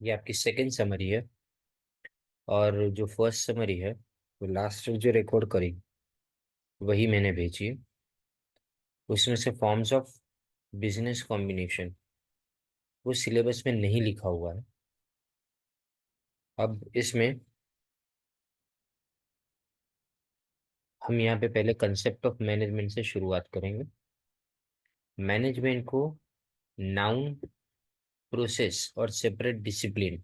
ये आपकी second summary है। और जो फर्स्ट समरी है वो लास्ट जो रिकॉर्ड करी वही मैंने भेजी है। उसमें से फॉर्म्स ऑफ बिजनेस कॉम्बिनेशन वो सिलेबस में नहीं लिखा हुआ है। अब इसमें हम यहाँ पे पहले कंसेप्ट ऑफ मैनेजमेंट से शुरुआत करेंगे। मैनेजमेंट को नाउन, प्रोसेस और सेपरेट डिसिप्लिन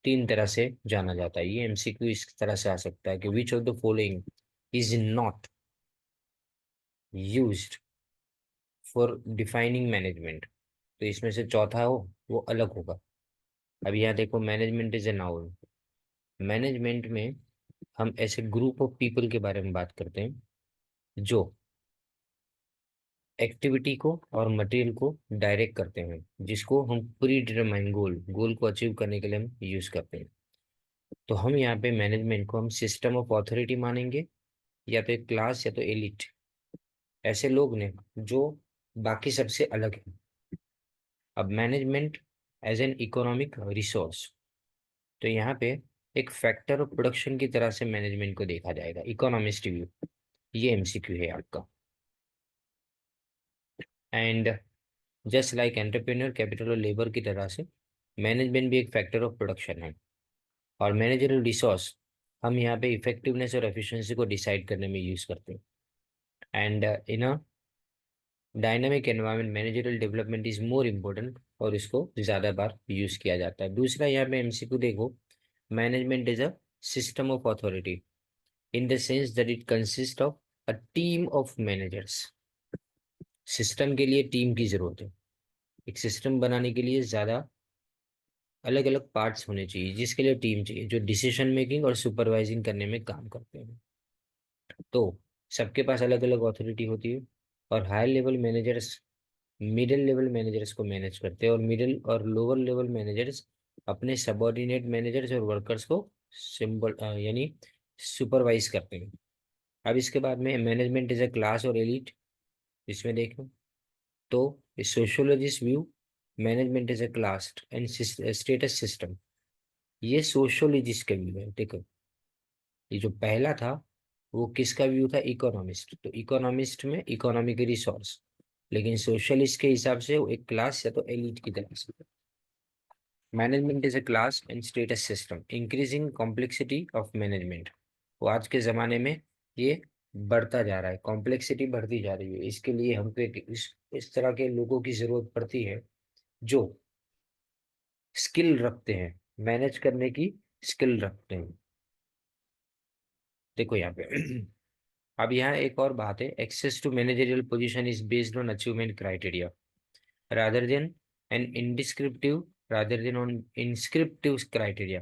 तीन तरह से जाना जाता है। ये एमसीक्यू इस तरह से आ सकता है कि which of the following is not used for defining management. तो इसमें से चौथा हो वो अलग होगा। अब यहाँ देखो, management is a noun. Management में हम ऐसे ग्रुप ऑफ पीपल के बारे में बात करते हैं जो एक्टिविटी को और मटेरियल को डायरेक्ट करते हैं, जिसको हम प्री डिटरमाइन गोल गोल को अचीव करने के लिए हम यूज करते हैं। तो हम यहाँ पे मैनेजमेंट को हम सिस्टम ऑफ अथॉरिटी मानेंगे, या तो एक क्लास या तो एलिट, ऐसे लोग ने जो बाकी सबसे अलग है। अब management as an economic resource, तो यहाँ पे एक फैक्टर ऑफ प्रोडक्शन की तरह से मैनेजमेंट को देखा जाएगा, इकोनॉमिस्ट व्यू। ये एमसीक्यू है आपका। And just like entrepreneur, capital और लेबर की तरह से मैनेजमेंट भी एक फैक्टर ऑफ प्रोडक्शन है। और मैनेजरल रिसोर्स हम यहाँ पे इफेक्टिवनेस और एफिशिएंसी को डिसाइड करने में यूज करते हैं। And in a dynamic environment managerial development is more important, और इसको ज्यादा बार यूज किया जाता है। दूसरा यहाँ पे एमसीक्यू देखो, management is a system of authority in the sense that it consist of a team of managers. System के लिए टीम की जरूरत है। एक सिस्टम बनाने के लिए ज्यादा अलग अलग पार्ट्स होने चाहिए, जिसके लिए टीम चाहिए जो डिसीजन मेकिंग और सुपरवाइजिंग करने में काम करते हैं। तो सबके पास अलग अलग अथॉरिटी होती है। और higher level managers middle level managers को मैनेज करते हैं, और मिडिल और लोअर लेवल मैनेजर्स अपने सबऑर्डिनेट मैनेजर्स और वर्कर्स को सिंबल यानी सुपरवाइज करते हैं। अब इसके बाद में मैनेजमेंट इज ए क्लास और एलिट, इसमें देखो तो sociologist view management is a class and status system. ये सोशियोलॉजिस्ट का व्यू है। देखो, ये जो पहला था वो किसका व्यू था? इकोनॉमिस्ट। तो इकोनॉमिस्ट में इकोनॉमिक रिसोर्स, लेकिन सोशलिस्ट के हिसाब से वो एक क्लास या तो एलिट की तरह से। Management is a class and status system increasing complexity of management. वो आज के जमाने में ये बढ़ता जा रहा है, कॉम्प्लेक्सिटी बढ़ती जा रही है। इसके लिए हमको इस तरह के लोगों की जरूरत पड़ती है जो स्किल रखते हैं, मैनेज करने की स्किल रखते हैं। देखो यहाँ पे अब यहाँ एक और बात है, access to managerial position is based on achievement criteria rather than an indescriptive rather than on inscriptive criteria.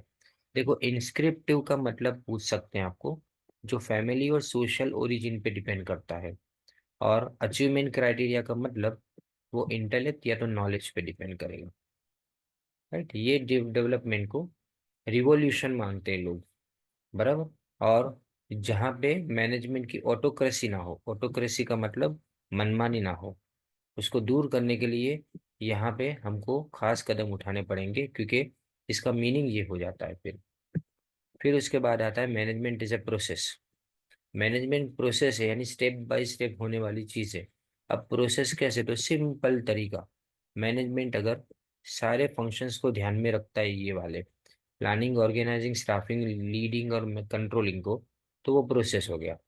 देखो, इंस्क्रिप्टिव का मतलब पूछ सकते हैं आपको, जो फैमिली और सोशल ओरिजिन पे डिपेंड करता है। और अचीवमेंट क्राइटेरिया का मतलब वो इंटेलेक्ट या तो नॉलेज पे डिपेंड करेगा। राइट, ये डेवलपमेंट को रिवॉल्यूशन मानते हैं लोग, बराबर। और जहाँ पे मैनेजमेंट की ऑटोक्रेसी ना हो, ऑटोक्रेसी का मतलब मनमानी ना हो, उसको दूर करने के लिए यहाँ पे हमको खास कदम उठाने पड़ेंगे, क्योंकि इसका मीनिंग ये हो जाता है। फिर उसके बाद आता है management is a process. Management process है, यानी स्टेप बाय स्टेप होने वाली चीज है। अब प्रोसेस कैसे? तो सिंपल तरीका, मैनेजमेंट अगर सारे फंक्शंस को ध्यान में रखता है, ये वाले प्लानिंग, ऑर्गेनाइजिंग, स्टाफिंग, लीडिंग और कंट्रोलिंग को, तो वो प्रोसेस हो गया।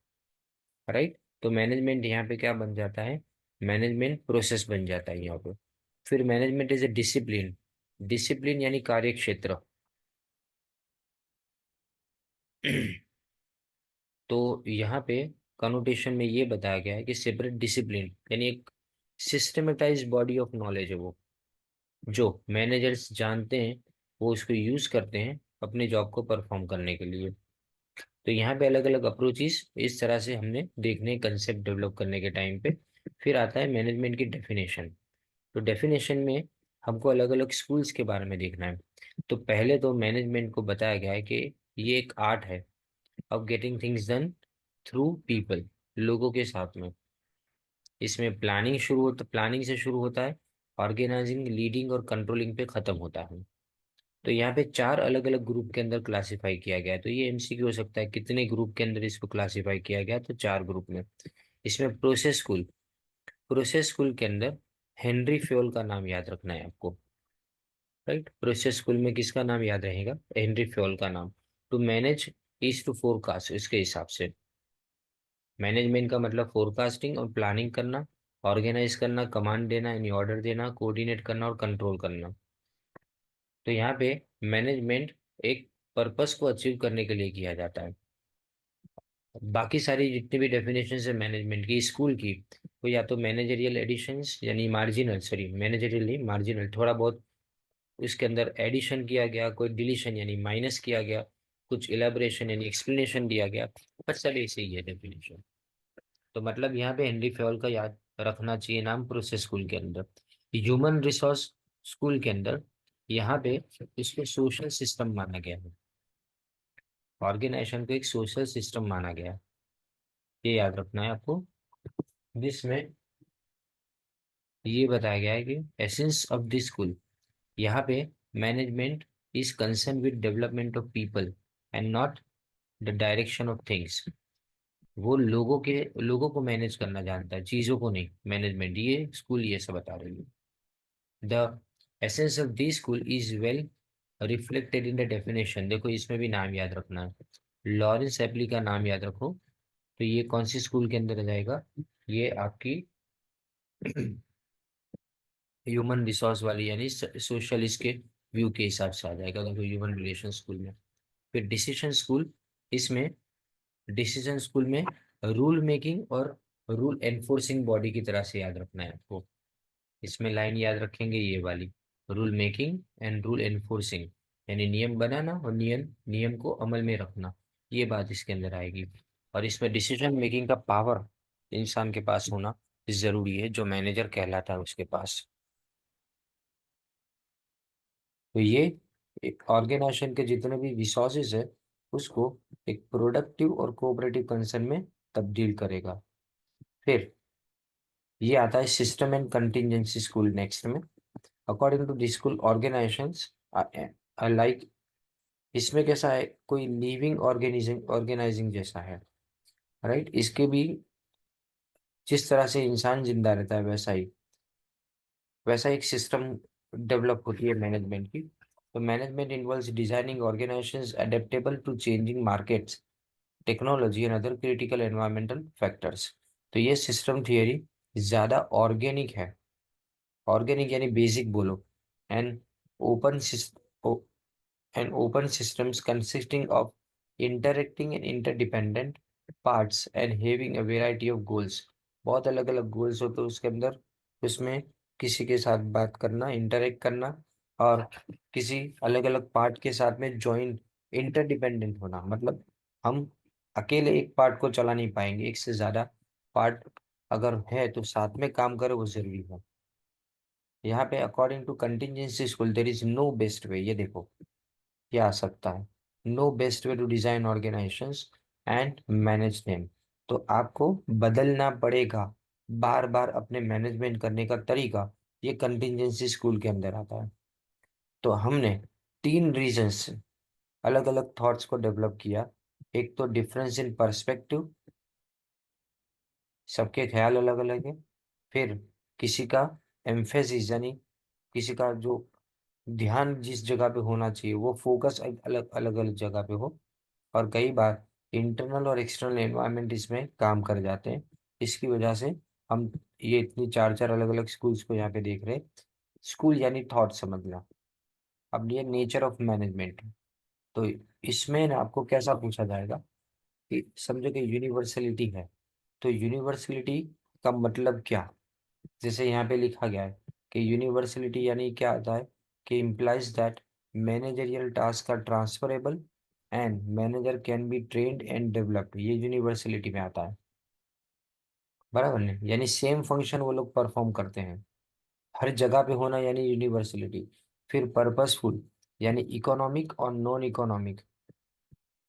राइट, तो मैनेजमेंट यहाँ पे क्या बन जाता है? मैनेजमेंट प्रोसेस बन जाता है यहाँ पे। फिर management is A discipline. Discipline यानी कार्य क्षेत्र। तो यहाँ पे कनोटेशन में ये बताया गया है कि सेपरेट डिसिप्लिन यानी एक सिस्टमेटाइज बॉडी ऑफ नॉलेज है वो, जो मैनेजर्स जानते हैं, वो उसको यूज करते हैं अपने जॉब को परफॉर्म करने के लिए। तो यहाँ पे अलग अलग अप्रोचेस इस तरह से हमने देखने कंसेप्ट डेवलप करने के टाइम पे। फिर आता है मैनेजमेंट की डेफिनेशन। तो डेफिनेशन में हमको अलग अलग स्कूल्स के बारे में देखना है। तो पहले तो मैनेजमेंट को बताया गया है कि ये एक आर्ट है of getting things done through people, लोगों के साथ में। इसमें प्लानिंग से शुरू होता है, ऑर्गेनाइजिंग, लीडिंग और कंट्रोलिंग पे खत्म होता है। तो यहाँ पे चार अलग अलग ग्रुप के अंदर क्लासिफाई किया गया है। तो ये एमसीक्यू हो सकता है, कितने ग्रुप के अंदर इसको क्लासिफाई किया गया, तो चार ग्रुप में। इसमें प्रोसेस स्कूल के अंदर हेनरी फ्योल का नाम याद रखना है आपको। राइट, प्रोसेस स्कूल में किसका नाम याद रहेगा, हेनरी फ्योल का नाम। To manage is to forecast, इसके हिसाब से मैनेजमेंट का मतलब फोरकास्टिंग और प्लानिंग करना, ऑर्गेनाइज करना, कमांड देना यानी ऑर्डर देना, कोऑर्डिनेट करना और कंट्रोल करना। तो यहाँ पे मैनेजमेंट एक पर्पस को अचीव करने के लिए किया जाता है। बाकी सारी जितनी भी डेफिनेशन है मैनेजमेंट की, स्कूल की, वो या तो मैनेजरियल एडिशंस यानी मार्जिनल, सॉरी मैनेजरियल नहीं मार्जिनल, थोड़ा बहुत इसके अंदर एडिशन किया गया, कोई डिलीशन यानी माइनस किया गया, कुछ इलेबोरेशन यानी एक्सप्लेनेशन दिया गया, पर सब ऐसे ही है डेफिनेशन। तो मतलब यहाँ पे हेनरी फेवल का याद रखना चाहिए नाम प्रोसेस स्कूल के अंदर। ह्यूमन रिसोर्स स्कूल के अंदर यहाँ पे इसको सोशल सिस्टम माना गया है, ऑर्गेनाइजेशन को एक सोशल सिस्टम माना गया है, ये याद रखना है आपको। जिसमें ये बताया गया है कि एसेंस ऑफ दिस स्कूल, यहाँ पे management is concern with development of people and not the direction of things. वो लोगों को मैनेज करना जानता है, चीजों को नहीं। मैनेजमेंट ये स्कूल ये सब बता रही है। The essence of the school is well reflected in the definition, देखो इसमें भी नाम याद रखना है, लॉरेंस एप्ली का नाम याद रखो। तो ये कौन सी स्कूल के अंदर आ जाएगा, ये आपकी ह्यूमन रिसोर्स वाली यानी सोशलिस्ट के व्यू के हिसाब से आ जाएगा, देखो ह्यूमन रिलेशन स्कूल में। फिर डिसीजन स्कूल, इसमें डिसीजन स्कूल में रूल मेकिंग और रूल एनफोर्सिंग बॉडी की तरह से याद रखना है आपको। इसमें लाइन याद रखेंगे ये वाली, rule making and rule enforcing यानी नियम बनाना और नियम नियम को अमल में रखना, ये बात इसके अंदर आएगी। और इसमें डिसीजन मेकिंग का पावर इंसान के पास होना जरूरी है, जो मैनेजर कहलाता है उसके पास। तो ये एक ऑर्गेनाइजेशन के जितने भी रिसोर्सेज है उसको एक प्रोडक्टिव और कोऑपरेटिव कंसर्न में तब्दील करेगा। फिर ये आता है system and contingency school next में। According to the school organisations like, इसमें कैसा है, कोई लिविंग ऑर्गेनिजिंग ऑर्गेनाइजिंग जैसा है। राइट, इसके भी जिस तरह से इंसान जिंदा रहता है वैसा एक सिस्टम डेवलप होती है मैनेजमेंट की। तो management involves designing organisations adaptable to changing markets, technology and other critical environmental factors. तो ये सिस्टम थियरी ज्यादा ऑर्गेनिक है, ऑर्गेनिक यानी बेसिक बोलो, and open and open systems consisting of interacting and interdependent parts and having a variety of goals। बहुत अलग अलग goals होते हैं उसके अंदर, उसमें किसी के साथ बात करना, इंटरेक्ट करना, और किसी अलग अलग पार्ट के साथ में ज्वाइन, इंटरडिपेंडेंट होना, मतलब हम अकेले एक पार्ट को चला नहीं पाएंगे, एक से ज्यादा पार्ट अगर है तो साथ में काम करे वो जरूरी है। यहाँ पे according to contingency school there is no best way, ये देखो क्या आ सकता है, no best way to design organisations and manage them. तो आपको बदलना पड़ेगा बार बार अपने मैनेजमेंट करने का तरीका, ये कंटिजेंसी स्कूल के अंदर आता है। तो हमने तीन रीजंस से अलग अलग थॉट्स को डेवलप किया। एक तो डिफरेंस इन पर्सपेक्टिव, सबके ख्याल अलग अलग है। फिर किसी का एम्फेसिस यानी किसी का जो ध्यान जिस जगह पे होना चाहिए वो फोकस अलग अलग अलग जगह पे हो। और कई बार इंटरनल और एक्सटर्नल एनवायरनमेंट इसमें काम कर जाते हैं। इसकी वजह से हम ये इतनी चार चार अलग अलग स्कूल्स को यहाँ पे देख रहे हैं। स्कूल यानी थॉट समझना। अब ये नेचर ऑफ मैनेजमेंट। तो इसमें ना आपको कैसा पूछा जाएगा कि समझो कि यूनिवर्सलिटी है, तो यूनिवर्सलिटी का मतलब क्या। जैसे यहाँ पे लिखा गया है कि यूनिवर्सलिटी यानी क्या आता है कि implies that managerial task are transferable and manager can be trained and developed, ये यूनिवर्सलिटी में आता है। बराबर नहीं, यानी सेम फंक्शन वो लोग परफॉर्म करते हैं हर जगह पे होना, यानी यूनिवर्सलिटी। फिर पर्पसफुल यानी इकोनॉमिक और नॉन इकोनॉमिक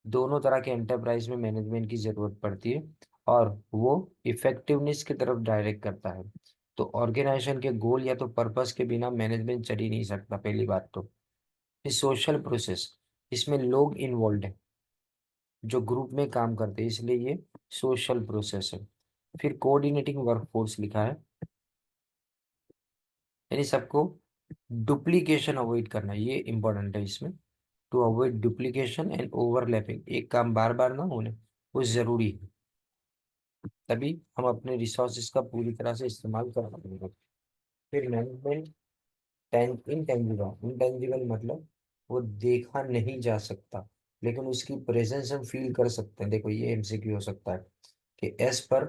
दोनों तरह के एंटरप्राइज में मैनेजमेंट की जरूरत पड़ती है, और वो इफेक्टिवनेस की तरफ डायरेक्ट करता है। तो ऑर्गेनाइजेशन के गोल या तो पर्पस के बिना मैनेजमेंट चल ही नहीं सकता, पहली बात तो। ये सोशल प्रोसेस, इसमें लोग इन्वॉल्व है जो ग्रुप में काम करते हैं, इसलिए ये सोशल प्रोसेस है। फिर कोऑर्डिनेटिंग वर्कफोर्स लिखा है, यानी सबको डुप्लीकेशन अवॉइड करना, ये इंपॉर्टेंट है इसमें। To avoid duplication and overlapping, एक काम बार बार ना होने, वो जरूरी है, तभी हम अपने रिसोर्सेज का पूरी तरह से इस्तेमाल कर पाएंगे। फिर मैनेजमेंट इंटेंजिबल, इंटेंजिबल मतलब वो देखा नहीं जा सकता, लेकिन उसकी प्रेजेंस हम फील कर सकते हैं। देखो ये एमसीक्यू हो सकता है कि एस पर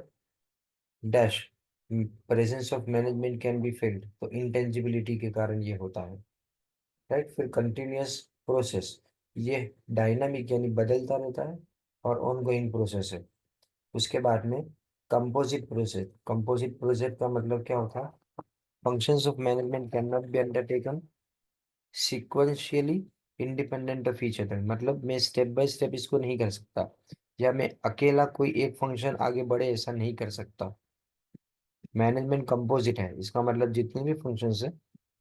dash presence of management can be field, तो इंटेंजिबिलिटी के कारण ये होता है, राइट। फिर कंटिन्यूअस प्रोसेस, ये डायनामिक यानी बदलता रहता है और ऑनगोइंग प्रोसेस है। उसके बाद में कंपोजिट प्रोसेस, कंपोजिट प्रोसेस का मतलब क्या होता है, functions of management can not be undertaken sequentially independent of each other, मतलब मैं स्टेप बाय स्टेप इसको नहीं कर सकता, या मैं अकेला कोई एक फंक्शन आगे बढ़े ऐसा नहीं कर सकता। मैनेजमेंट कंपोजिट है, इसका मतलब जितने भी फंक्शंस है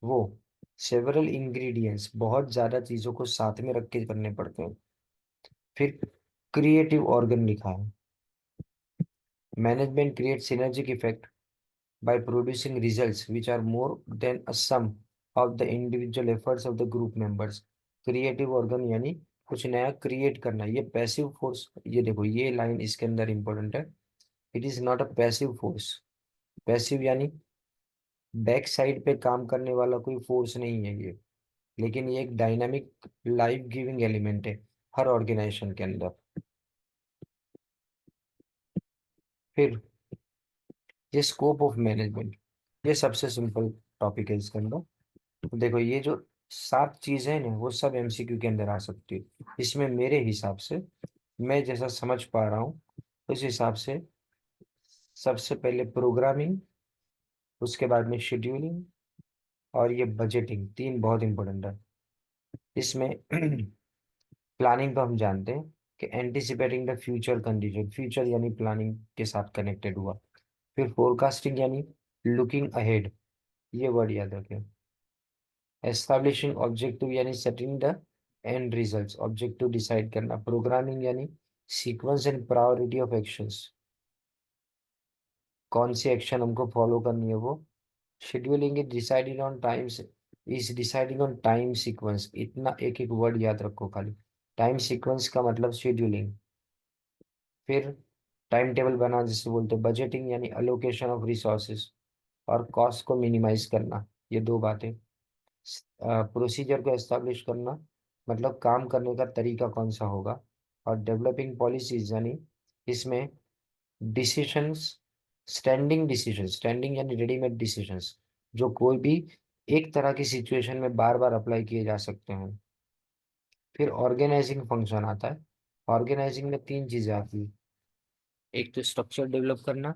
वो सेवरल इंग्रेडिएंट्स, बहुत ज्यादा चीजों को साथ में रख के करने पड़ते हैं। फिर क्रिएटिव ऑर्गन लिखा है, management create synergic effect by producing results which are more than a sum of the individual efforts of the group members। Creative organ यानी कुछ नया क्रिएट करना, ये पैसिव फोर्स, ये देखो ये लाइन इसके अंदर इंपॉर्टेंट है, it is not a passive force. Passive यानी बैक साइड पे काम करने वाला कोई फोर्स नहीं है ये, लेकिन ये एक डायनामिक लाइफ गिविंग एलिमेंट है हर ऑर्गेनाइजेशन के अंदर। फिर ये स्कोप ऑफ मैनेजमेंट, ये सबसे सिंपल टॉपिक है इसके अंदर। तो देखो ये जो 7 चीजें हैं ना वो सब एमसीक्यू के अंदर आ सकती है। इसमें मेरे हिसाब से, मैं जैसा समझ पा रहा हूँ उस हिसाब से, सबसे पहले प्रोग्रामिंग, उसके बाद में शेड्यूलिंग, और ये बजटिंग, तीन बहुत इंपॉर्टेंट है इसमें। प्लानिंग तो हम जानते हैं कि anticipating the future condition, future यानी प्लानिंग के साथ कनेक्टेड हुआ। फिर फोरकास्टिंग यानी लुकिंग अहेड, ये वर्ड याद रखें। एस्टैब्लिशिंग ऑब्जेक्टिव यानी setting the end results, objective decide करना। प्रोग्रामिंग यानी sequence and priority of actions, कौन सी एक्शन हमको फॉलो करनी है वो। Scheduling is deciding on times, is deciding on time sequence, इतना एक एक वर्ड याद रखो खाली। टाइम सीक्वेंस का मतलब शेड्यूलिंग। फिर टाइम टेबल बना जिसे बोलते हैं बजटिंग, यानी अलोकेशन ऑफ रिसोर्सेज और कॉस्ट को मिनिमाइज करना, ये दो बातें। प्रोसीजर को एस्टैब्लिश करना, मतलब काम करने का तरीका कौन सा होगा। और डेवलपिंग पॉलिसीज यानी इसमें डिसीशंस, स्टैंडिंग डिसीजन, स्टैंडिंग यानी रेडीमेड डिसीजंस जो कोई भी एक तरह की सिचुएशन में बार बार अप्लाई किए जा सकते हैं। फिर ऑर्गेनाइजिंग फंक्शन आता है, ऑर्गेनाइजिंग में 3 चीजें आती है, एक तो स्ट्रक्चर डेवलप करना,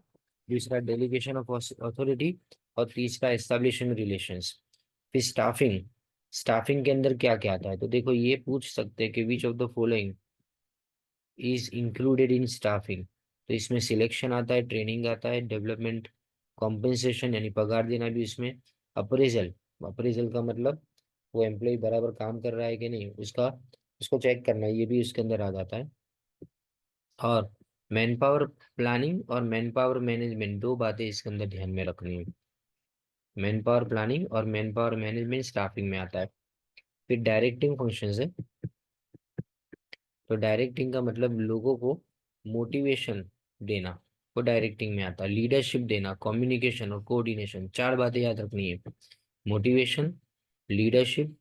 दूसरा डेलीगेशन ऑफ अथॉरिटी, और तीसरा एस्टेब्लिशिंग रिलेशंस। फिर स्टाफिंग, स्टाफिंग के अंदर क्या क्या आता है, तो देखो ये पूछ सकते हैं कि which of the following is included in staffing. तो इसमें सिलेक्शन आता है, ट्रेनिंग आता है, डेवलपमेंट, कॉम्पेंसेशन यानी पगार देना भी इसमें, अप्रेजल, अप्रेजल का मतलब वो एम्प्लॉय बराबर काम कर रहा है कि नहीं उसका, उसको चेक करना, ये भी उसके अंदर आ जाता है। और मैन पावर प्लानिंग और मैन पावर मैनेजमेंट, दो बातें इसके अंदर ध्यान में रखनी है। मैन पावर प्लानिंग और मैन पावर मैनेजमेंट स्टाफिंग में आता है। फिर डायरेक्टिंग फंक्शंस है, तो डायरेक्टिंग का मतलब लोगों को मोटिवेशन देना, वो डायरेक्टिंग में आता है। लीडरशिप देना, कम्युनिकेशन और कोऑर्डिनेशन, 4 बातें याद रखनी है। मोटिवेशन, लीडरशिप,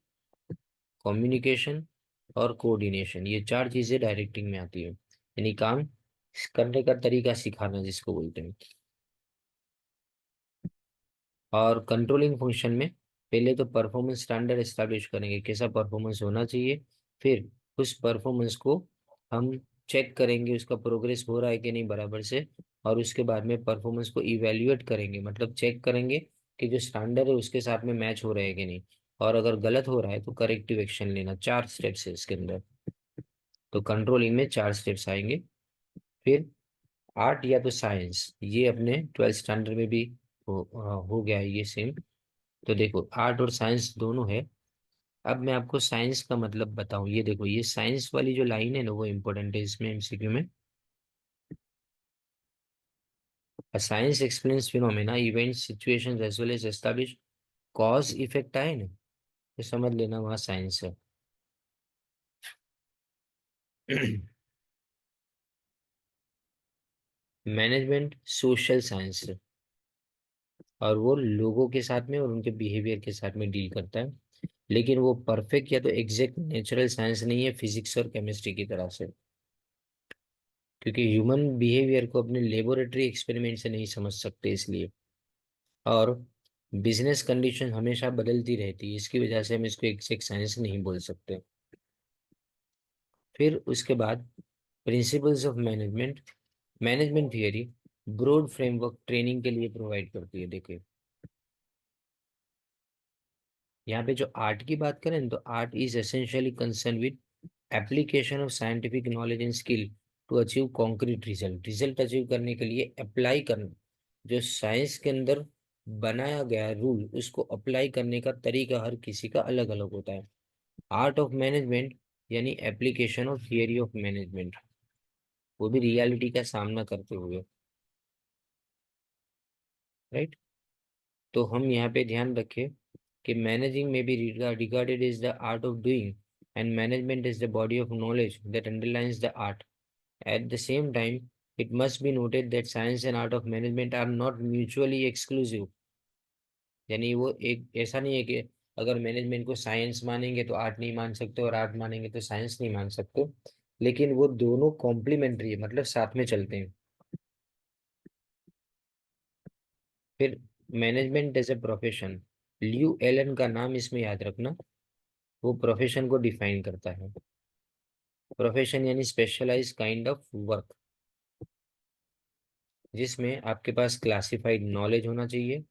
कम्युनिकेशन और कोऑर्डिनेशन, ये 4 चीजें डायरेक्टिंग में आती है, यानी काम करने का तरीका सिखाना जिसको बोलते हैं। और कंट्रोलिंग फंक्शन में पहले तो परफॉर्मेंस स्टैंडर्ड एस्टैब्लिश करेंगे, कैसा परफॉर्मेंस होना चाहिए। फिर उस परफॉर्मेंस को हम चेक करेंगे उसका प्रोग्रेस हो रहा है कि नहीं बराबर से, और उसके बाद में परफॉर्मेंस को इवेल्युएट करेंगे, मतलब चेक करेंगे कि जो स्टैंडर्ड है उसके साथ में मैच हो रहा है कि नहीं, और अगर गलत हो रहा है तो करेक्टिव एक्शन लेना। 4 स्टेप्स है इसके अंदर, तो कंट्रोलिंग में 4 स्टेप्स आएंगे। फिर आर्ट या तो साइंस, ये अपने 12th स्टैंडर्ड में भी हो गया है ये सेम। तो देखो आर्ट और साइंस दोनों है, अब मैं आपको साइंस का मतलब बताऊं, ये देखो, ये साइंस वाली जो लाइन है ना वो इंपॉर्टेंट है इसमें एमसीक्यू में। Science explains phenomena, events, situations as well as establish cause effect आए ना, तो समझ लेना वहाँ साइंस है। मैनेजमेंट सोशल साइंस है, और वो लोगों के साथ में और उनके बिहेवियर के साथ में डील करता है। लेकिन वो परफेक्ट या तो एग्जैक्ट नेचुरल साइंस नहीं है फिजिक्स और केमिस्ट्री की तरह से, क्योंकि ह्यूमन बिहेवियर को अपने लेबोरेटरी एक्सपेरिमेंट से नहीं समझ सकते इसलिए। और बिजनेस कंडीशन हमेशा बदलती रहती है, इसकी वजह से हम इसको एग्जैक्ट साइंस नहीं बोल सकते। फिर उसके बाद principles of management, management theory broad framework training के लिए प्रोवाइड करती है। देखिए यहाँ पे जो आर्ट की बात करें तो art is essentially concern with application of scientific knowledge and skill to achieve concrete result. Result achieve करने के लिए अप्लाई करना, जो साइंस के अंदर बनाया गया रूल उसको अप्लाई करने का तरीका हर किसी का अलग अलग होता है। आर्ट ऑफ मैनेजमेंट यानी application of theory of management, वो भी रियलिटी का सामना करते हुए, राइट। तो हम यहाँ पे ध्यान रखें कि मैनेजिंग में भी regarded is the art of doing, and management is the body of knowledge that underlines the art. At the same time, it must be noted that science and art of management are not mutually exclusive. यानी वो एक ऐसा नहीं है कि अगर management को science मानेंगे तो आर्ट नहीं मान सकते और आर्ट मानेंगे तो साइंस नहीं मान सकते, लेकिन वो दोनों कॉम्प्लीमेंट्री है, मतलब साथ में चलते हैं। फिर management as a profession, Lew Allen का नाम इसमें याद रखना, वो प्रोफेशन को डिफाइन करता है। प्रोफेशन यानी स्पेशलाइज काइंड ऑफ वर्क, जिसमें आपके पास क्लासिफाइड नॉलेज होना चाहिए,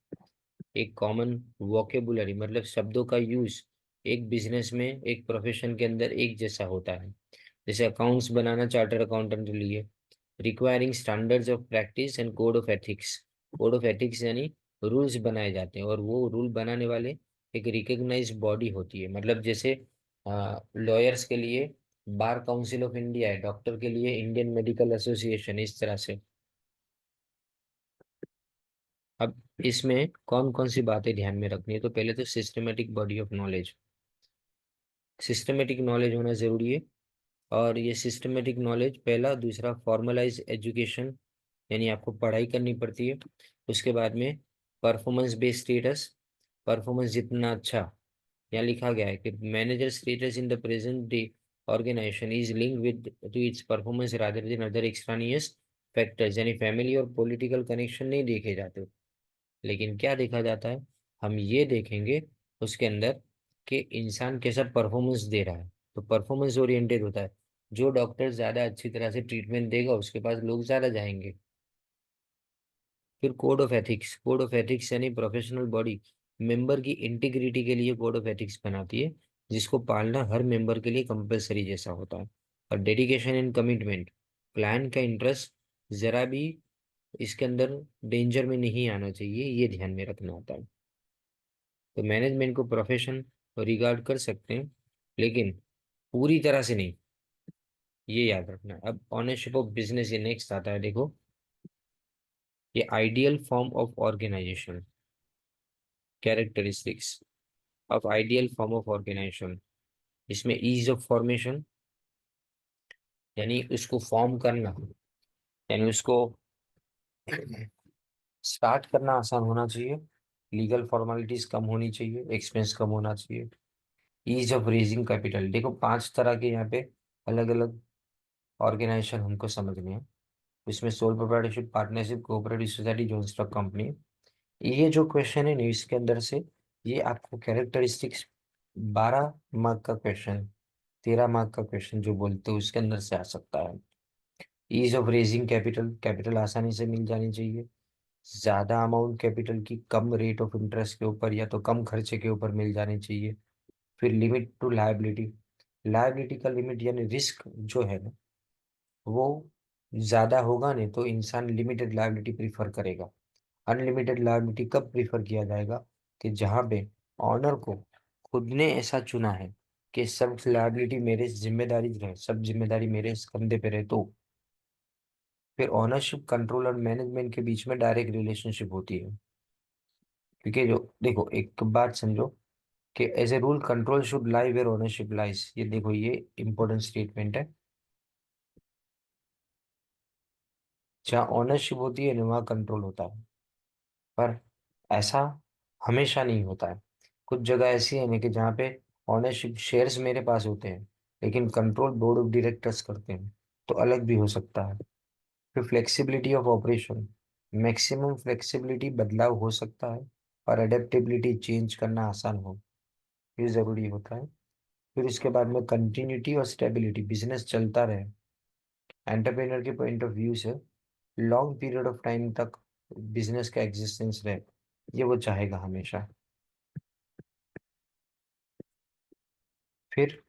एक कॉमन वोकेबुलरी मतलब शब्दों का यूज एक बिजनेस में एक प्रोफेशन के अंदर एक जैसा होता है। जैसे अकाउंट्स बनाना चार्टर अकाउंटेंट के लिए, requiring standards of practice and code of ethics. Code of ethics यानी रूल्स बनाए जाते हैं, और वो रूल बनाने वाले एक रिकग्नाइज बॉडी होती है। मतलब जैसे लॉयर्स के लिए बार काउंसिल ऑफ इंडिया है, डॉक्टर के लिए इंडियन मेडिकल एसोसिएशन, इस तरह से। अब इसमें कौन कौन सी बातें ध्यान में रखनी है, तो पहले तो systematic body of knowledge, systematic knowledge होना जरूरी है। और ये सिस्टमेटिक नॉलेज पहला, दूसरा फॉर्मलाइज एजुकेशन, यानी आपको पढ़ाई करनी पड़ती है। उसके बाद में परफॉर्मेंस बेस्ड स्टेटस, परफॉर्मेंस जितना अच्छा, यहाँ लिखा गया है कि manager status in the present day organisation is link with to its performance rather than other extraneous factors, यानी फैमिली और पॉलिटिकल कनेक्शन नहीं देखे जाते। लेकिन क्या देखा जाता है, हम ये देखेंगे उसके अंदर कि इंसान कैसा परफॉर्मेंस दे रहा है, तो परफॉर्मेंस ओरिएंटेड होता है। जो डॉक्टर ज्यादा अच्छी तरह से ट्रीटमेंट देगा उसके पास लोग ज्यादा जाएंगे। फिर code of ethics, code of ethics यानी प्रोफेशनल बॉडी मेंबर की इंटीग्रिटी के लिए कोड ऑफ एथिक्स बनाती है, जिसको पालना हर मेंबर के लिए कंपलसरी जैसा होता है। और डेडिकेशन एंड कमिटमेंट, क्लाइंट का इंटरेस्ट जरा भी इसके अंदर डेंजर में नहीं आना चाहिए, ये ध्यान में रखना होता है। तो मैनेजमेंट को प्रोफेशन रिगार्ड कर सकते हैं, लेकिन पूरी तरह से नहीं, ये याद रखना है। अब ऑनरशिप ऑफ बिजनेस, ये नेक्स्ट आता है, देखो ये ideal form of organisation, characteristics of ideal form of organisation. इसमें ईज ऑफ फॉर्मेशन, यानी उसको फॉर्म करना, यानी उसको स्टार्ट करना आसान होना चाहिए, लीगल फॉर्मेलिटीज कम होनी चाहिए, एक्सपेंस कम होना चाहिए। ईज ऑफ रेजिंग कैपिटल, देखो पांच तरह के यहाँ पे अलग अलग ऑर्गेनाइजेशन हमको समझने हैं। इसमें sole proprietorship, partnership, cooperative society, joint stock company. ये जो क्वेश्चन है ना इसके अंदर से, ये आपको कैरेक्टरिस्टिक्स 12 मार्क का क्वेश्चन, 13 मार्क का क्वेश्चन जो बोलते हो उसके अंदर से आ सकता है। Ease of raising capital, capital आसानी से मिल जानी चाहिए, ज्यादा अमाउंट कैपिटल की कम रेट ऑफ इंटरेस्ट के ऊपर या तो कम खर्चे के ऊपर मिल जानी चाहिए। फिर लिमिट टू लायबिलिटी, लायबिलिटी का लिमिट यानी रिस्क जो है ना वो ज्यादा होगा, नहीं तो इंसान लिमिटेड लायबिलिटी प्रीफर करेगा। अनलिमिटेड लायबिलिटी कब प्रीफर किया जाएगा, कि जहाँ पे ऑनर को खुद ने ऐसा चुना है कि सब लायबिलिटी मेरे जिम्मेदारी रहे, सब जिम्मेदारी मेरे इस कंधे पे रहे, तो फिर ओनरशिप, कंट्रोल और मैनेजमेंट के बीच में डायरेक्ट रिलेशनशिप होती है। क्योंकि जो देखो, एक बात समझो कि as a rule control should lie where ownership lies. ये देखो, ये इंपॉर्टेंट स्टेटमेंट है। जहाँ ओनरशिप होती है ना, वहाँ कंट्रोल होता है। पर ऐसा हमेशा नहीं होता है। कुछ जगह ऐसी है ना कि जहाँ पे ओनरशिप शेयर्स मेरे पास होते हैं, लेकिन कंट्रोल बोर्ड ऑफ डायरेक्टर्स करते हैं, तो अलग भी हो सकता है। फिर flexibility of operation, maximum flexibility, बदलाव हो सकता है, और अडेप्टेबिलिटी, चेंज करना आसान हो, ये जरूरी होता है। फिर इसके बाद में कंटिन्यूटी और स्टेबिलिटी, बिजनेस चलता रहे। एंटरप्रेन्योर के पॉइंट ऑफ व्यू से लॉन्ग पीरियड ऑफ टाइम तक बिजनेस का एग्जिस्टेंस रहे, ये वो चाहेगा हमेशा। फिर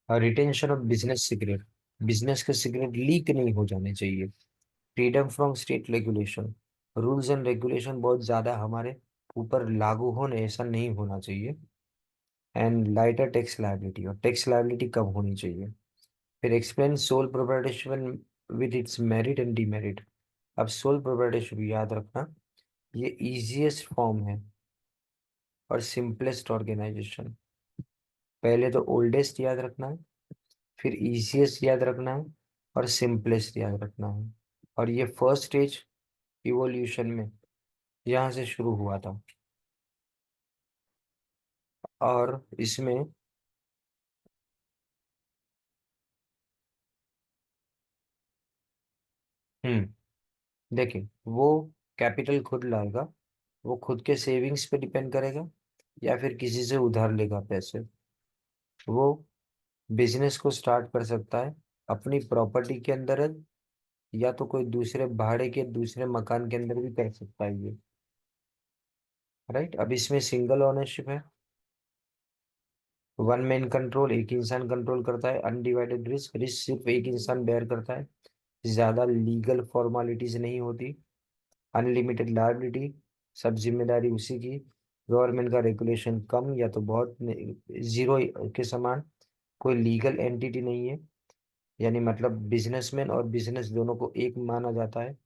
retention of business secret, business के सीक्रेट लीक नहीं हो जाने चाहिए। Freedom from state regulation, rules and regulation बहुत ज्यादा हमारे ऊपर लागू होने, ऐसा नहीं होना चाहिए। एंड लाइटर टैक्स लायबिलिटी, और टैक्स लायबिलिटी कम होनी चाहिए। फिर explain sole proprietorship with its merit and demerit. अब सोल प्रोप्राइटरशिप याद रखना, ये इजीएस्ट फॉर्म है और सिंपलेस्ट ऑर्गेनाइजेशन। पहले तो ओल्डेस्ट याद रखना है, फिर इजीएस्ट याद रखना है, और सिंपलेस्ट याद रखना है। और ये फर्स्ट स्टेज इवोल्यूशन में यहाँ से शुरू हुआ था। और इसमें देखिए, वो कैपिटल खुद लाएगा, वो खुद के सेविंग्स पे डिपेंड करेगा, या फिर किसी से उधार लेगा पैसे। वो बिजनेस को स्टार्ट कर सकता है अपनी प्रॉपर्टी के अंदर, या तो कोई दूसरे भाड़े के दूसरे मकान के अंदर भी कर सकता है ये। राइट, अब इसमें सिंगल ओनरशिप है, वन मैन कंट्रोल, एक इंसान कंट्रोल करता है, अनडिवाइडेड रिस्क, रिस्क सिर्फ एक इंसान बेयर करता है, ज्यादा लीगल फॉर्मेलिटीज नहीं होती, अनलिमिटेड लायबिलिटी, सब जिम्मेदारी उसी की, गवर्नमेंट का रेगुलेशन कम या तो बहुत जीरो के समान, कोई लीगल एंटिटी नहीं है, यानी मतलब बिजनेसमैन और बिजनेस दोनों को एक माना जाता है,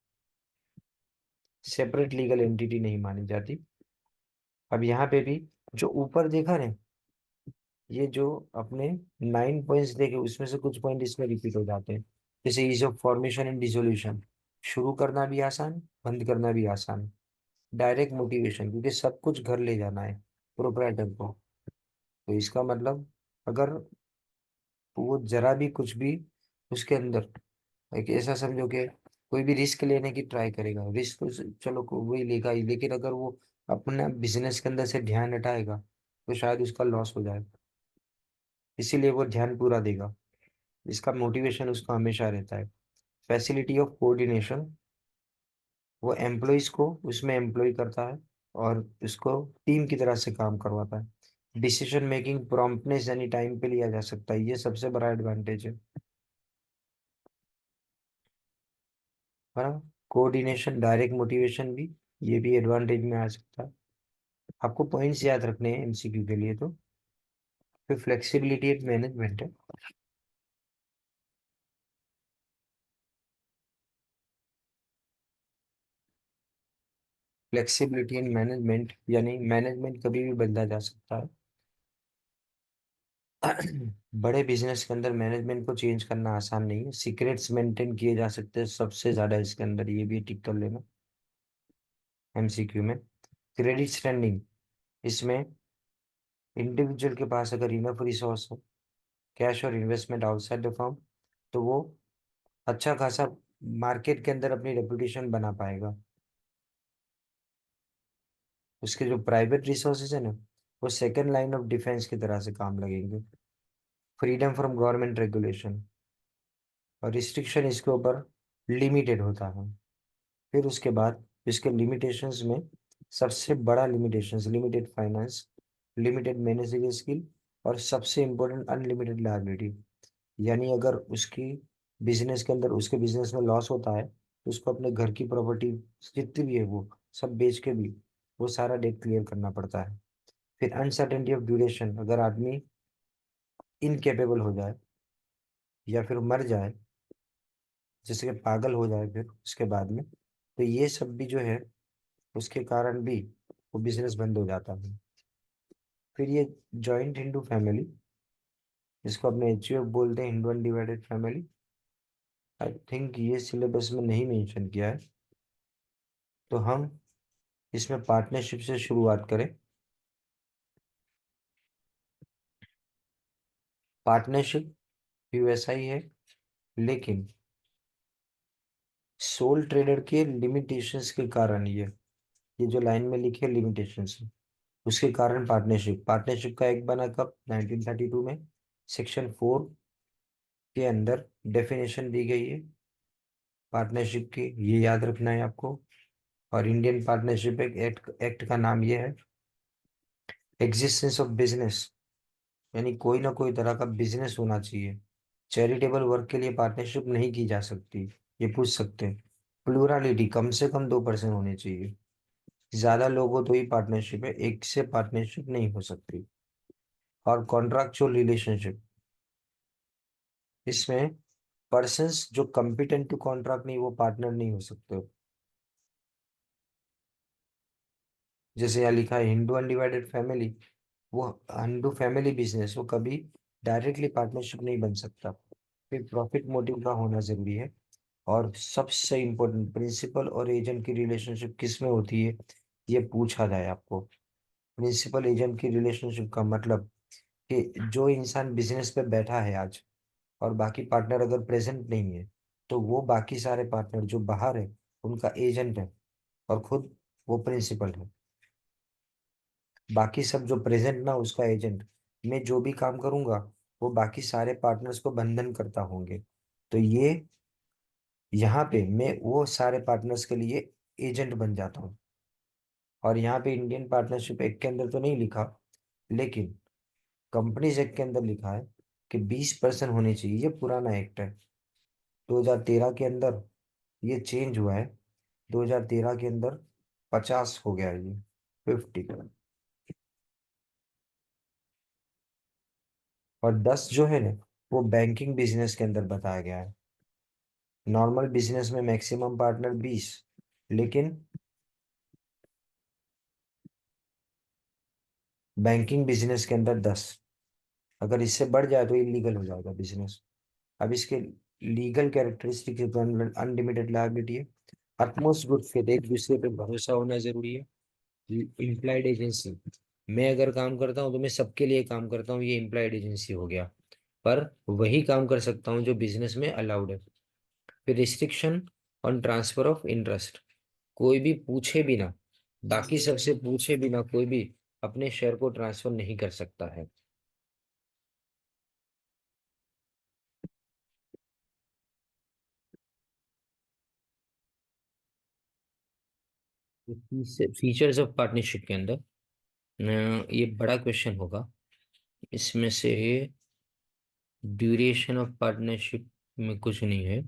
सेपरेट लीगल एंटिटी नहीं मानी जाती। अब यहाँ पे भी जो ऊपर देखा ना, ये जो अपने 9 पॉइंट्स देखे, उसमें से कुछ पॉइंट इसमें रिपीट हो जाते हैं। जैसे is of formation and dissolution, शुरू करना भी आसान, बंद करना भी आसान। डायरेक्ट मोटिवेशन, क्योंकि सब कुछ घर ले जाना है प्रोप्राइटर को, तो इसका मतलब अगर वो जरा भी कुछ भी उसके अंदर, एक ऐसा समझो कि कोई भी रिस्क लेने की ट्राई करेगा, रिस्क तो चलो वही लेगा ही, लेकिन अगर वो अपना बिजनेस के अंदर से ध्यान हटाएगा तो शायद उसका लॉस हो जाए, इसीलिए वो ध्यान पूरा देगा। इसका मोटिवेशन उसका हमेशा रहता है। फैसिलिटी ऑफ कोऑर्डिनेशन, वो एम्प्लॉयज को उसमें एम्प्लॉय करता है और उसको टीम की तरह से काम करवाता है। डिसीजन मेकिंग प्रॉम्प्टनेस, यानी टाइम पे लिया जा सकता है, ये सबसे बड़ा एडवांटेज है। है ना? कोऑर्डिनेशन, डायरेक्ट मोटिवेशन भी, ये भी एडवांटेज में आ सकता है। आपको पॉइंट्स याद रखने हैं एमसीक्यू के लिए तो। फिर फ्लेक्सिबिलिटी एंड मैनेजमेंट है। फ्लेक्सिबिलिटी एंड मैनेजमेंट यानी मैनेजमेंट कभी भी बदला जा सकता है। बड़े बिजनेस के अंदर मैनेजमेंट को चेंज करना आसान नहीं है, सीक्रेट्स मेंटेन किए जा सकते हैं सबसे ज्यादा इसके अंदर, ये भी टिक कर लेना एमसीक्यू में। क्रेडिट स्टैंडिंग, इसमें इंडिविजुअल के पास अगर इनफ रिसोर्स हो, कैश और इन्वेस्टमेंट आउटसाइड द फर्म, तो वो अच्छा खासा मार्केट के अंदर अपनी रेपुटेशन बना पाएगा। उसके जो प्राइवेट रिसोर्सेज है ना, वो सेकंड लाइन ऑफ डिफेंस की तरह से काम लगेंगे। फ्रीडम फ्रॉम गवर्नमेंट रेगुलेशन और रिस्ट्रिक्शन इसके ऊपर लिमिटेड होता है। फिर उसके बाद इसके लिमिटेशंस में सबसे बड़ा limitations, limited finance, limited managerial skill, और सबसे इम्पोर्टेंट अनलिमिटेड लायबिलिटी। यानी अगर उसकी बिजनेस के अंदर, उसके बिजनेस में लॉस होता है, तो उसको अपने घर की प्रॉपर्टी जितनी भी है वो सब बेच के भी वो सारा डेट क्लियर करना पड़ता है। फिर अनसर्टेनिटी ऑफ ड्यूरेशन, अगर आदमी इनकेपेबल हो जाए या फिर मर जाए, जैसे कि पागल हो जाए फिर उसके बाद में, तो ये सब भी जो है उसके कारण भी वो बिजनेस बंद हो जाता है। फिर ये जॉइंट हिंदू फैमिली, जिसको अपने एचयूएफ बोलते हैं, Hindu undivided family, I think ये सिलेबस में नहीं मेंशन किया है, तो हम इसमें पार्टनरशिप से शुरुआत करें। पार्टनरशिप भी वैसा ही है, लेकिन सोल ट्रेडर के लिमिटेशंस के कारण ये जो लाइन में लिखे लिमिटेशंस, उसके कारण पार्टनरशिप पार्टनरशिप का एक बना कब 1932 में, सेक्शन 4 के अंदर डेफिनेशन दी गई है पार्टनरशिप की, ये याद रखना है आपको। और इंडियन पार्टनरशिप एक्ट का नाम ये है एग्जिस्टेंस ऑफ बिजनेस, यानी कोई ना कोई तरह का बिजनेस होना चाहिए। चैरिटेबल वर्क के लिए पार्टनरशिप नहीं की जा सकती, ये पूछ सकते हैं। प्लूरालिटी, कम से कम 2% होने चाहिए, ज्यादा लोग हो तो ही पार्टनरशिप है, एक से पार्टनरशिप नहीं हो सकती। और कॉन्ट्रैक्चुअल रिलेशनशिप, इसमें पर्सन्स जो कम्पिटेंट टू कॉन्ट्रैक्ट नहीं, वो पार्टनर नहीं हो सकते। जैसे यहाँ लिखा है हिंदू अनडिवाइडेड फैमिली, वो हिंदू फैमिली बिजनेस, वो कभी डायरेक्टली पार्टनरशिप नहीं बन सकता। फिर प्रॉफिट मोटिव का होना जरूरी है। और सबसे इम्पोर्टेंट, प्रिंसिपल और एजेंट की रिलेशनशिप किस में होती है, ये पूछा जाए आपको। प्रिंसिपल एजेंट की रिलेशनशिप का मतलब कि जो इंसान बिजनेस पे बैठा है आज, और बाकी पार्टनर अगर प्रेजेंट नहीं है, तो वो बाकी सारे पार्टनर जो बाहर है उनका एजेंट है, और खुद वो प्रिंसिपल है। बाकी सब जो प्रेजेंट ना, उसका एजेंट। मैं जो भी काम करूंगा वो बाकी सारे पार्टनर्स को बंधन करता होंगे, तो ये यहाँ पे मैं वो सारे पार्टनर्स के लिए एजेंट बन जाता हूँ। और यहाँ पे इंडियन पार्टनरशिप एक्ट के अंदर तो नहीं लिखा, लेकिन कंपनीज एक्ट के अंदर लिखा है कि 20% होनी चाहिए। ये पुराना एक्ट है, 2013 के अंदर ये चेंज हुआ है। 2013 के अंदर 50 हो गया है, ये 50। और 10 जो है ना, वो बैंकिंग बिजनेस के अंदर बताया गया है। नॉर्मल बिजनेस में मैक्सिमम पार्टनर 20, लेकिन बैंकिंग बिजनेस के अंदर 10। अगर इससे बढ़ जाए तो इलीगल हो जाएगा बिजनेस। अब इसके लीगल कैरेक्टरिस्टिक अनलिमिटेड लायबिलिटी है, अटमोस्ट गुड फेथ, एक दूसरे पे भरोसा होना जरूरी है। इम्प्लाइड एजेंसी, मैं अगर काम करता हूँ तो मैं सबके लिए काम करता हूँ, ये इम्प्लाइड एजेंसी हो गया। पर वही काम कर सकता हूँ जो बिजनेस में अलाउड है। फिर restriction on transfer of interest, कोई भी पूछे बिना, बाकी सबसे पूछे बिना कोई भी अपने शेयर को ट्रांसफर नहीं कर सकता है। फीचर्स ऑफ पार्टनरशिप के अंदर ये बड़ा क्वेश्चन होगा, इसमें से ड्यूरेशन ऑफ पार्टनरशिप में कुछ नहीं है।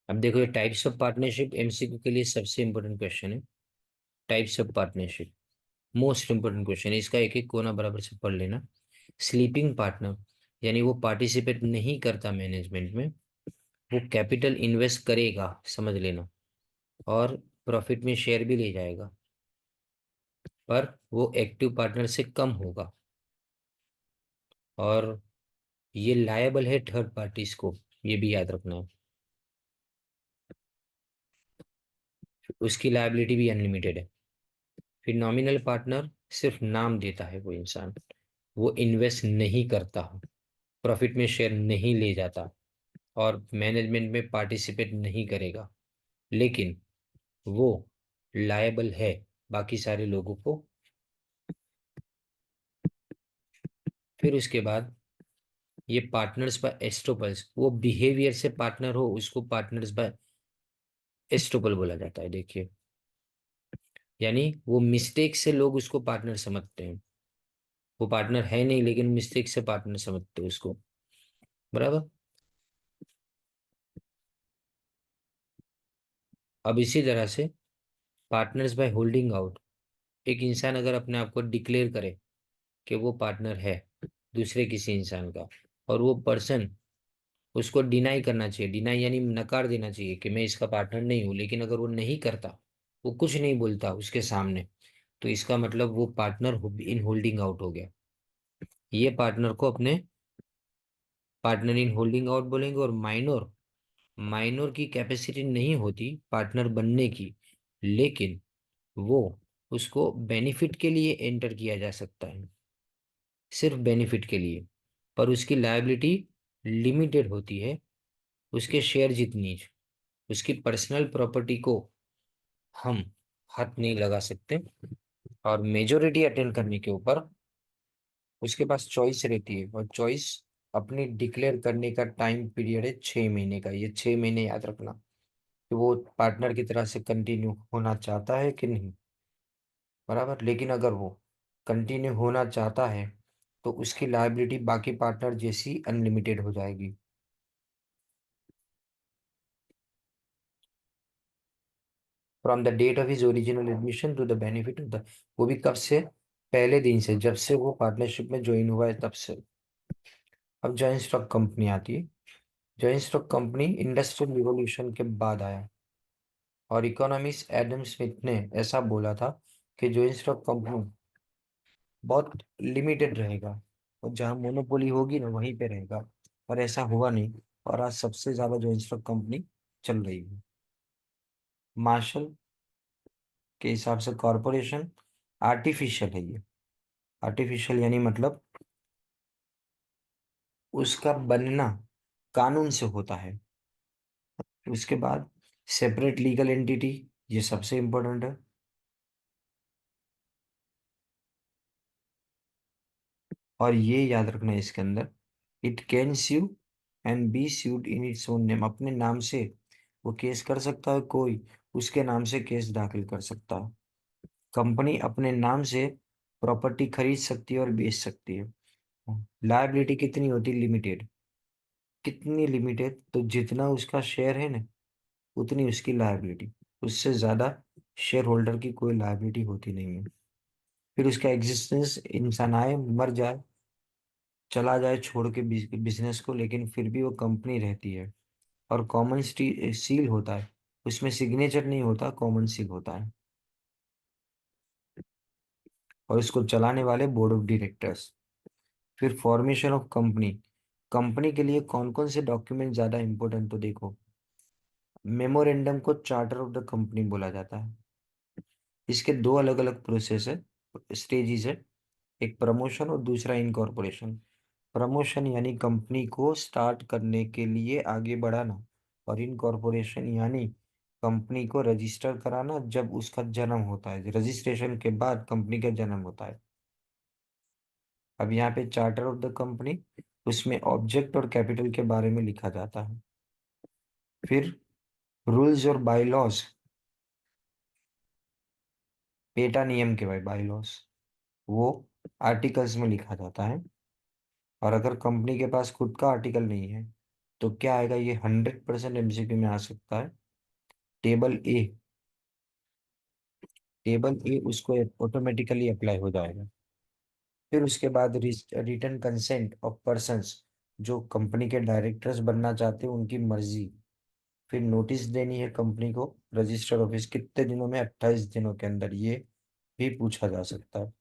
अब देखो, ये टाइप्स ऑफ पार्टनरशिप एमसीक्यू के लिए सबसे इंपॉर्टेंट क्वेश्चन है। Types of partnership most important question है, इसका एक एक कोना बराबर से पढ़ लेना। स्लीपिंग पार्टनर, यानी वो पार्टिसिपेट नहीं करता मैनेजमेंट में, वो कैपिटल इन्वेस्ट करेगा, समझ लेना, और प्रॉफिट में शेयर भी ले जाएगा, पर वो एक्टिव पार्टनर से कम होगा। और ये लायबल है थर्ड पार्टीज को, ये भी याद रखना है। उसकी लायबिलिटी भी अनलिमिटेड है। फिर नॉमिनल पार्टनर, सिर्फ नाम देता है वो इंसान, वो इन्वेस्ट नहीं करता, प्रॉफिट में शेयर नहीं ले जाता, और मैनेजमेंट में पार्टिसिपेट नहीं करेगा, लेकिन वो लायबल है बाकी सारे लोगों को। फिर उसके बाद ये पार्टनर्स बाय एस्टोपल्स, वो बिहेवियर से पार्टनर हो उसको पार्टनर्स बाय एस्टोपल बोला जाता है। देखिए, यानी वो मिस्टेक से लोग उसको पार्टनर समझते हैं, वो पार्टनर है नहीं लेकिन मिस्टेक से पार्टनर समझते हैं उसको, बराबर। अब इसी तरह से पार्टनर्स बाय होल्डिंग आउट। एक इंसान अगर अपने आप को डिक्लेयर करे कि वो पार्टनर है दूसरे किसी इंसान का, और वो पर्सन उसको डिनाई करना चाहिए, डिनाई यानी नकार देना चाहिए कि मैं इसका पार्टनर नहीं हूं, लेकिन अगर वो नहीं करता, वो कुछ नहीं बोलता उसके सामने, तो इसका मतलब वो पार्टनर इन होल्डिंग आउट हो गया। ये पार्टनर को अपने पार्टनर इन होल्डिंग आउट बोलेंगे। और माइनर, माइनर की कैपेसिटी नहीं होती पार्टनर बनने की, लेकिन वो उसको बेनिफिट के लिए एंटर किया जा सकता है, सिर्फ बेनिफिट के लिए, पर उसकी लायबिलिटी लिमिटेड होती है उसके शेयर जितनी। उसकी पर्सनल प्रॉपर्टी को हम हाथ नहीं लगा सकते, और मेजोरिटी अटेंड करने के ऊपर उसके पास चॉइस रहती है, और चॉइस अपनी डिक्लेयर करने का टाइम पीरियड है 6 महीने का। ये 6 महीने याद रखना कि वो पार्टनर की तरह से कंटिन्यू होना चाहता है कि नहीं, बराबर। लेकिन अगर वो कंटिन्यू होना चाहता है तो उसकी लायबिलिटी बाकी पार्टनर जैसी अनलिमिटेड हो जाएगी। From the date of his original admission to the benefit of the, वो भी कब से, पहले दिन से, जब से वो पार्टनरशिप में ज्वाइन हुआ है तब से। अब जॉइंट स्टॉक कंपनी आती है। Joint stock company industrial revolution के बाद आया, और इकोनॉमिस्ट एडम स्मिथ ने ऐसा बोला था कि जॉइंट स्टॉक कंपनी बहुत लिमिटेड रहेगा, और जहां मोनोपोली होगी ना वहीं पे रहेगा। पर ऐसा हुआ नहीं, और आज सबसे ज्यादा जॉइंट स्टॉक कंपनी चल रही है। मार्शल के हिसाब से कॉरपोरेशन आर्टिफिशियल है ये। आर्टिफिशियल यानी मतलब उसका बनना कानून से होता है। उसके बाद सेपरेट लीगल एंटिटी, ये सबसे इंपॉर्टेंट है। और ये याद रखना है इसके अंदर, it can sue and be sued in its own name. अपने नाम से वो केस कर सकता है, कोई उसके नाम से केस दाखिल कर सकता है। कंपनी अपने नाम से प्रॉपर्टी खरीद सकती है और बेच सकती है। लायबिलिटी कितनी होती, लिमिटेड। कितनी लिमिटेड, तो जितना उसका शेयर है ना उतनी उसकी लायबिलिटी, उससे ज्यादा शेयर होल्डर की कोई लायबिलिटी होती नहीं है। फिर उसका एग्जिस्टेंस, इंसान आए मर जाए चला जाए छोड़ के बिजनेस को, लेकिन फिर भी वो कंपनी रहती है। और कॉमन सील होता है, उसमें सिग्नेचर नहीं होता, कॉमन सील होता है। और इसको चलाने वाले बोर्ड ऑफ डायरेक्टर्स। फिर फॉर्मेशन ऑफ कंपनी। कंपनी के लिए कौन कौन से डॉक्यूमेंट ज्यादा इंपॉर्टेंट, तो देखो, मेमोरेंडम को चार्टर ऑफ द कंपनी बोला जाता है। इसके दो अलग अलग प्रोसेस है, स्टेजेस है। एक प्रमोशन और दूसरा इनकॉर्पोरेशन। प्रमोशन यानी कंपनी को स्टार्ट करने के लिए आगे बढ़ाना, और इनकॉर्पोरेशन यानी कंपनी को रजिस्टर कराना जब उसका जन्म होता है, रजिस्ट्रेशन के बाद कंपनी का जन्म होता है। अब यहाँ पे चार्टर ऑफ द कंपनी, उसमें ऑब्जेक्ट और कैपिटल के बारे में लिखा जाता है। फिर रूल्स और बायलॉज, पेटा नियम के भाई बायलॉज, वो आर्टिकल्स में लिखा जाता है। और अगर कंपनी के पास खुद का आर्टिकल नहीं है तो क्या आएगा, ये 100% एमसीक्यू में आ सकता है। टेबल ए, टेबल ए उसको ऑटोमेटिकली अप्लाई हो जाएगा। फिर उसके बाद रिटर्न कंसेंट ऑफ पर्संस, जो कंपनी के डायरेक्टर्स बनना चाहते हैं उनकी मर्जी। फिर नोटिस देनी है कंपनी को रजिस्टर ऑफिस, कितने दिनों में, 28 दिनों के अंदर, ये भी पूछा जा सकता है।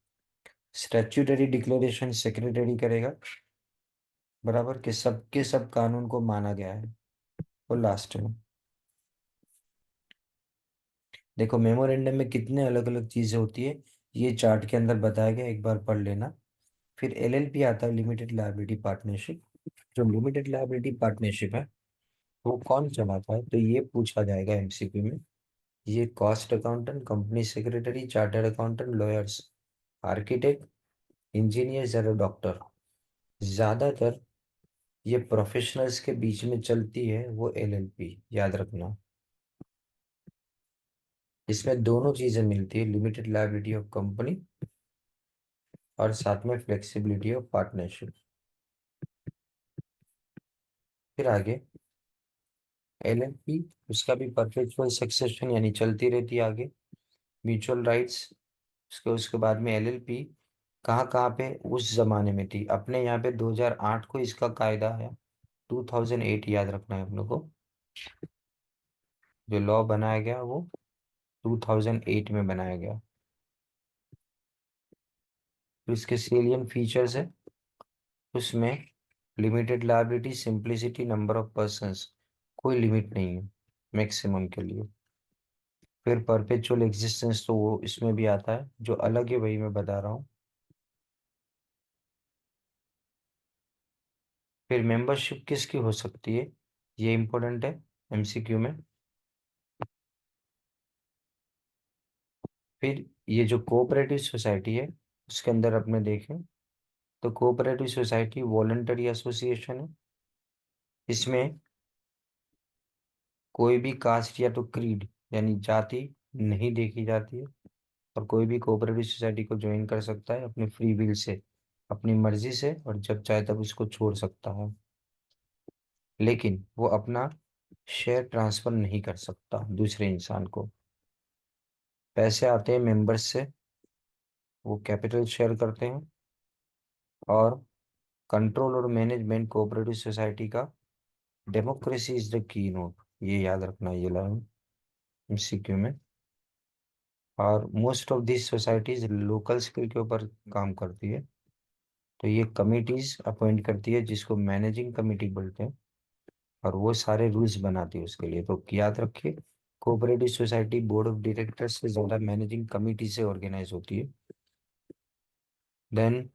स्टैट्यूटरी डिक्लेरेशन सेक्रेटरी करेगा, बराबर, कि सबके सब कानून को माना गया है। और लास्ट में देखो मेमोरेंडम में कितने अलग अलग चीजें होती है, ये चार्ट के अंदर बताया गया, एक बार पढ़ लेना। फिर एलएलपी आता है, लिमिटेड लायबिलिटी पार्टनरशिप। जो लिमिटेड लायबिलिटी पार्टनरशिप है वो कौन चलाता है, तो ये पूछा जाएगा एमसीक्यू में। ये cost accountant, company secretary, chartered accountant, lawyers, architect, engineers और डॉक्टर। ज्यादातर ये प्रोफेशनल्स के बीच में चलती है वो एलएलपी, याद रखना। इसमें दोनों चीजें मिलती है, लिमिटेड लायबिलिटी ऑफ कंपनी और साथ में फ्लेक्सिबिलिटी ऑफ पार्टनरशिप। फिर आगे एलएलपी, उसका भी परपेचुअल सक्सेशन यानी चलती रहती है आगे। म्यूचुअल राइट्स, उसके उसके बाद में एलएलपी कहाँ कहाँ पे उस जमाने में थी। अपने यहाँ पे 2008 को इसका कायदा आया, 2008 याद रखना है अपने को। जो लॉ बनाया गया वो 2008 में बनाया गया। तो इसके सेलियन फीचर्स है, उसमें limited liability, simplicity, number of persons, कोई लिमिट नहीं है मैक्सिमम के लिए। फिर परपेचुअल एग्जिस्टेंस तो वो इसमें भी आता है, जो अलग है वही मैं बता रहा हूँ। फिर मेंबरशिप किसकी हो सकती है, ये इंपॉर्टेंट है एमसीक्यू में। फिर ये जो कोऑपरेटिव सोसाइटी है उसके अंदर अपने देखें तो कोऑपरेटिव सोसाइटी वॉलंटरी एसोसिएशन है। इसमें कोई भी कास्ट या तो क्रीड यानी जाति नहीं देखी जाती है, और कोई भी कोऑपरेटिव सोसाइटी को ज्वाइन कर सकता है अपनी फ्री विल से, अपनी मर्जी से, और जब चाहे तब इसको छोड़ सकता है। लेकिन वो अपना शेयर ट्रांसफर नहीं कर सकता दूसरे इंसान को। पैसे आते हैं मेंबर्स से, वो कैपिटल शेयर करते हैं। और कंट्रोल और मैनेजमेंट कोऑपरेटिव सोसाइटी का, democracy is the key note, ये याद रखना है ये लाइन एमसीक्यू में। और most of this societies local skill के ऊपर काम करती है। तो ये कमिटीज अपॉइंट करती है जिसको मैनेजिंग कमेटी बोलते हैं, और वो सारे रूल्स बनाती है उसके लिए। तो याद रखिए, cooperative society board of directors से ज्यादा मैनेजिंग कमेटी से ऑर्गेनाइज होती है। देन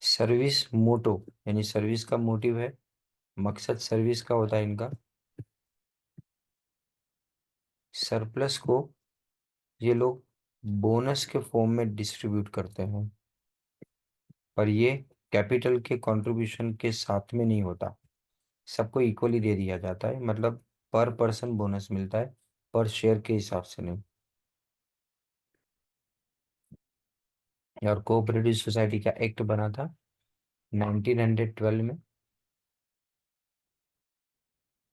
सर्विस मोटो, यानी सर्विस का मोटिव है, मकसद सर्विस का होता है इनका। सरप्लस को ये लोग बोनस के फॉर्म में डिस्ट्रीब्यूट करते हैं, पर ये कैपिटल के कंट्रीब्यूशन के साथ में नहीं होता, सबको इक्वली दे दिया जाता है। मतलब पर पर्सन बोनस मिलता है, पर शेयर के हिसाब से नहीं। और कोऑपरेटिव सोसाइटी का एक्ट बना था 1912 में।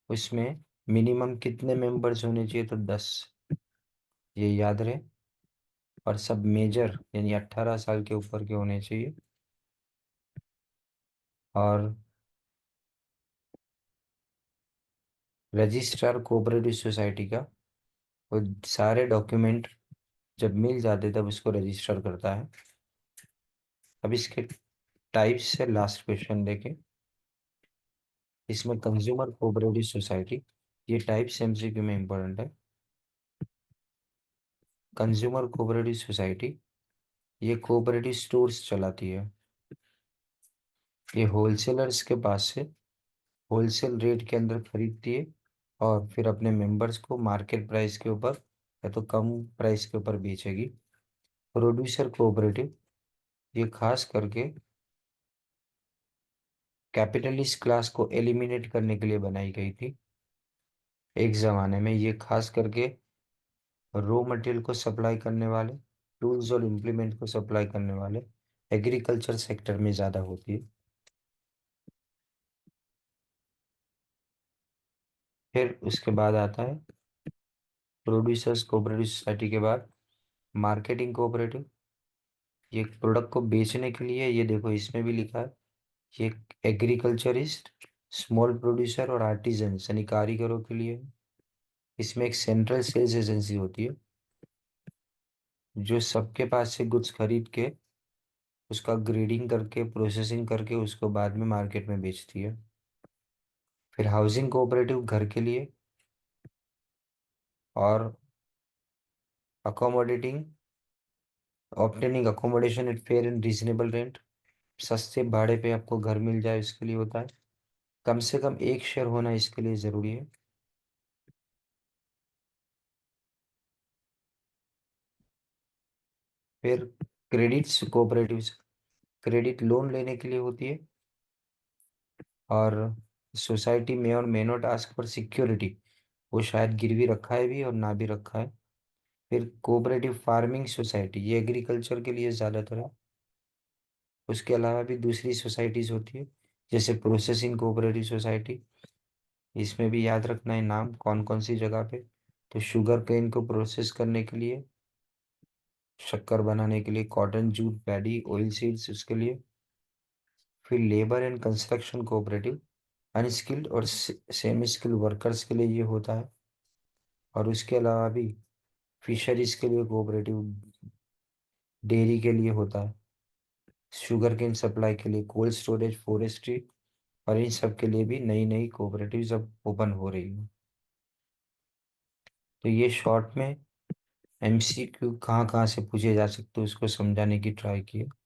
उसमें मिनिमम कितने मेंबर्स होने चाहिए, तो 10, ये याद रहे। और सब मेजर यानी 18 साल के ऊपर के होने चाहिए। और रजिस्ट्रार कोऑपरेटिव सोसाइटी का, वो सारे डॉक्यूमेंट जब मिल जाते तब उसको रजिस्टर करता है। अब इसके टाइप्स से लास्ट क्वेश्चन देखें। इसमें कंज्यूमर कोऑपरेटिव सोसाइटी, ये टाइप्स एमसीक्यू में इंपॉर्टेंट है। कंज्यूमर कोऑपरेटिव सोसाइटी ये कोऑपरेटिव स्टोर्स चलाती है। ये होलसेलर्स के पास से होलसेल रेट के अंदर खरीदती है, और फिर अपने मेंबर्स को मार्केट प्राइस के ऊपर या तो कम प्राइस के ऊपर बेचेगी। प्रोड्यूसर कोऑपरेटिव ये खास करके कैपिटलिस्ट क्लास को एलिमिनेट करने के लिए बनाई गई थी एक जमाने में। ये खास करके रॉ मटेरियल को सप्लाई करने वाले, टूल्स और इम्प्लीमेंट को सप्लाई करने वाले एग्रीकल्चर सेक्टर में ज़्यादा होती है। फिर उसके बाद आता है प्रोड्यूसर्स कोऑपरेटिव सोसाइटी के बाद मार्केटिंग कोऑपरेटिव। ये प्रोडक्ट को बेचने के लिए, ये देखो इसमें भी लिखा है, ये एग्रीकल्चरिस्ट, स्मॉल प्रोड्यूसर और आर्टिजन यानी कारीगरों के लिए। इसमें एक सेंट्रल सेल्स एजेंसी होती है जो सबके पास से गुड्स खरीद के उसका ग्रेडिंग करके प्रोसेसिंग करके उसको बाद में मार्केट में बेचती है। फिर हाउसिंग कोऑपरेटिव घर के लिए, और accommodating obtaining accommodation at fair and reasonable rent, सस्ते भाड़े पे आपको घर मिल जाए इसके लिए होता है। कम से कम एक शेयर होना इसके लिए ज़रूरी है। फिर क्रेडिट्स कोऑपरेटिव क्रेडिट लोन लेने के लिए होती है, और सोसाइटी में और may not ask for security, वो शायद गिरवी रखा है भी और ना भी रखा है। फिर कोऑपरेटिव फार्मिंग सोसाइटी ये एग्रीकल्चर के लिए ज़्यादातर है। उसके अलावा भी दूसरी सोसाइटीज होती है, जैसे प्रोसेसिंग कोऑपरेटिव सोसाइटी। इसमें भी याद रखना है नाम कौन कौन सी जगह पे। तो शुगर केन को प्रोसेस करने के लिए शक्कर बनाने के लिए, cotton, jute, paddy, oil seeds उसके लिए, फिर labour and construction cooperative, unskilled और सेमी स्किल्ड वर्कर्स के लिए ये होता है। और उसके अलावा भी फिशरीज के लिए कोऑपरेटिव, डेयरी के लिए होता है, शुगर केन सप्लाई के लिए, कोल्ड स्टोरेज, फॉरेस्ट्री, और इन सब के लिए भी नई नई कोऑपरेटिव्स अब ओपन हो रही है। तो ये शॉर्ट में एमसीक्यू कहाँ कहाँ से पूछे जा सकते हैं उसको समझाने की ट्राई की है।